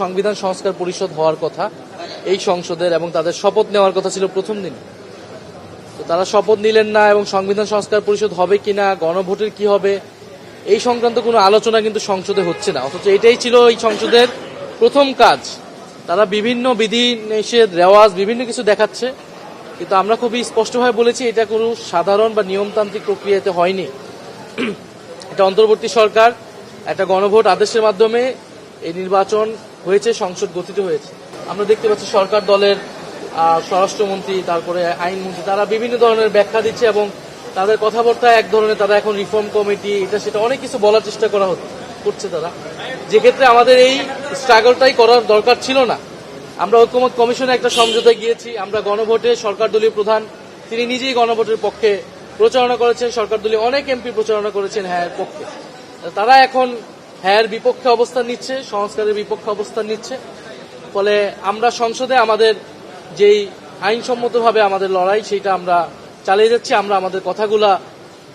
সংবিধান সংস্কার পরিষদ হওয়ার কথা এই সংসদের এবং তাদের শপথ নেওয়ার কথা ছিল প্রথম দিন। তো তারা শপথ নিলেন না এবং সংবিধান সংস্কার পরিষদ হবে কিনা, গণভোটের কি হবে, এই সংক্রান্ত কোনো আলোচনা কিন্তু সংসদে হচ্ছে না। অথচ এটাই ছিল এই সংসদের প্রথম কাজ। তারা বিভিন্ন বিধি নিষেধ রেওয়াজ বিভিন্ন কিছু দেখাচ্ছে, কিন্তু আমরা খুবই স্পষ্টভাবে বলেছি এটা কোনো সাধারণ বা নিয়মতান্ত্রিক প্রক্রিয়াতে হয়নি। এটা অন্তর্বর্তী সরকার একটা গণভোট আদেশের মাধ্যমে এই নির্বাচন হয়েছে, সংসদ গঠিত হয়েছে। আমরা দেখতে পাচ্ছি সরকার দলের স্বরাষ্ট্রমন্ত্রী, তারপরে আইনমন্ত্রী, তারা বিভিন্ন ধরনের ব্যাখ্যা দিচ্ছে এবং তাদের কথাবার্তা এক ধরনের। তারা এখন রিফর্ম কমিটি এটা সেটা অনেক কিছু বলার চেষ্টা করছে তারা, যে ক্ষেত্রে আমাদের এই স্ট্রাগলটাই করার দরকার ছিল না। আমরা ঐক্যমত কমিশনে একটা সমঝোতায় গিয়েছি। আমরা গণভোটে সরকার দলীয় প্রধান তিনি নিজেই গণভোটের পক্ষে প্রচারণা করেছেন, সরকার দলীয় অনেক এমপি প্রচারণা করেছেন হ্যাঁ পক্ষে। তারা এখন হ্যাঁ বিপক্ষে অবস্থান নিচ্ছে, সংস্কারের বিপক্ষে অবস্থান নিচ্ছে। ফলে আমরা সংসদে আমাদের যেই আইনসম্মতভাবে আমাদের লড়াই সেটা আমরা চালিয়ে যাচ্ছি। আমরা আমাদের কথাগুলা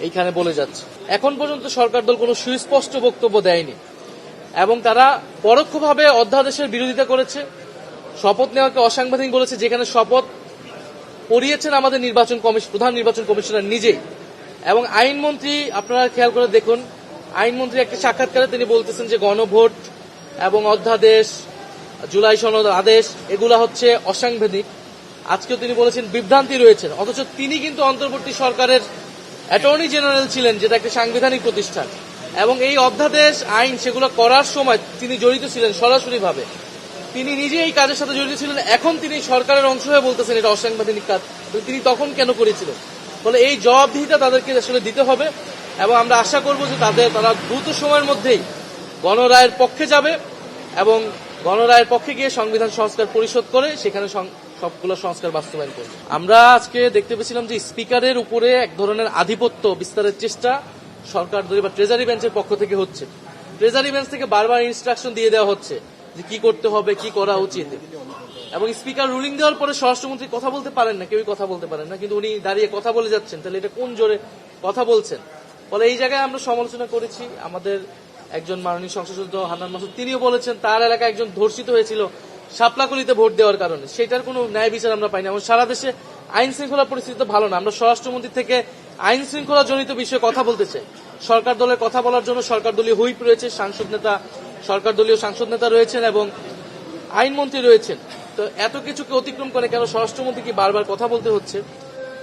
এইখানে বলে যাচ্ছি। এখন পর্যন্ত সরকার দল কোনো সুস্পষ্ট বক্তব্য দেয়নি এবং তারা পরোক্ষভাবে অধ্যাদেশের বিরোধিতা করেছে, শপথ নেওয়াকে অসাংবিধানিক বলেছে, যেখানে শপথ পড়িয়েছেন আমাদের প্রধান নির্বাচন কমিশনার নিজেই। এবং আইনমন্ত্রী, আপনারা খেয়াল করে দেখুন, আইনমন্ত্রী একটা সাক্ষাৎকারে তিনি বলতেছেন যে গণভোট এবং অধ্যাদেশ, জুলাই সনদ আদেশ এগুলা হচ্ছে অসাংবিধানিক। আজকেও তিনি বলেছেন বিভ্রান্তি রয়েছেন, অথচ তিনি কিন্তু অন্তর্বর্তী সরকারের অ্যাটর্নি জেনারেল ছিলেন, যেটা একটা সাংবিধানিক প্রতিষ্ঠান। এবং এই অধ্যাদেশ আইন সেগুলো করার সময় তিনি জড়িত ছিলেন সরাসরিভাবে, তিনি নিজে এই কাজের সাথে জড়িত ছিলেন। এখন তিনি সরকারের অংশ হয়ে বলতেছেন এটা অসাংবিধানিক কাজ, তিনি তখন কেন করেছিলেন? ফলে এই জবাবদিহিতা তাদেরকে আসলে দিতে হবে এবং আমরা আশা করব যে তারা দ্রুত সময়ের মধ্যেই গণরায়ের পক্ষে যাবে এবং গণরায়ের পক্ষে গিয়ে সংবিধান সংস্কার পরিষদ করে সেখানে সবগুলো সংস্কার বাস্তবায়ন করবে। আমরা আজকে দেখতে পেয়েছিলাম যে স্পিকারের উপরে এক ধরনের আধিপত্য বিস্তারের চেষ্টা সরকার দলীয় বা ট্রেজারি বেঞ্চের পক্ষ থেকে হচ্ছে। ট্রেজারি বেঞ্চ থেকে বারবার ইনস্ট্রাকশন দিয়ে দেওয়া হচ্ছে যে কি করতে হবে, কি করা উচিত। এবং স্পিকার রুলিং দেওয়ার পরে স্বরাষ্ট্রমন্ত্রী কথা বলতে পারেন না, কেউই কথা বলতে পারেন না, কিন্তু উনি দাঁড়িয়ে কথা বলে যাচ্ছেন। তাহলে এটা কোন জোরে কথা বলছেন? ফলে এই জায়গায় আমরা সমালোচনা করেছি। আমাদের একজন মাননীয় সংসদ সদস্য হান্নান মাসুদ তিনিও বলেছেন তার এলাকায় একজন ধর্ষিত হয়েছিল শাপলাকলিতে ভোট দেওয়ার কারণে। সেটার কোনো ন্যায় বিচার আমরা পাইনি। এবং সারা দেশে আইন শৃঙ্খলা পরিস্থিতি তো ভালো না। আমরা স্বরাষ্ট্রমন্ত্রী থেকে আইন শৃঙ্খলা জনিত বিষয়ে কথা বলতে চাই। সরকার দলের কথা বলার জন্য সরকার দলীয় হুইপ রয়েছে, সরকার দলীয় সাংসদ নেতা রয়েছেন এবং আইনমন্ত্রী রয়েছেন। তো এত কিছুকে অতিক্রম করে কেন স্বরাষ্ট্রমন্ত্রীকে বারবার কথা বলতে হচ্ছে?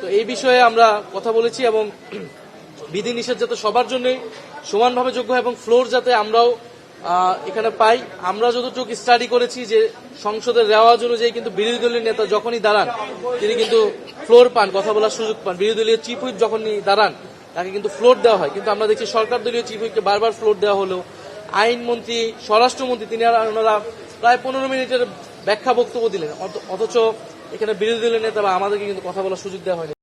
তো এই বিষয়ে আমরা কথা বলেছি এবং বিধি নিষেধ যাতে সবার জন্যই সমানভাবে যোগ্য এবং ফ্লোর যাতে আমরাও এখানে পাই। আমরা যতটুকু স্টাডি করেছি যে সংসদের রেওয়াজ অনুযায়ী কিন্তু বিরোধী দলীয় নেতা যখনই দাঁড়ান তিনি কিন্তু ফ্লোর পান, কথা বলার সুযোগ পান। বিরোধী দলীয় চিফ হুইপ যখনই দাঁড়ান তাকে কিন্তু ফ্লোর দেওয়া হয়। কিন্তু আমরা দেখছি সরকার দলীয় চিফ হুইপকে বারবার ফ্লোর দেওয়া হলেও আইনমন্ত্রী, স্বরাষ্ট্রমন্ত্রী ওনারা প্রায় 15 মিনিটের ব্যাখ্যা বক্তব্য দিলেন, অথচ এখানে বিরোধী দলীয় নেতা বা আমাদেরকে কিন্তু কথা বলার সুযোগ দেওয়া হয়নি।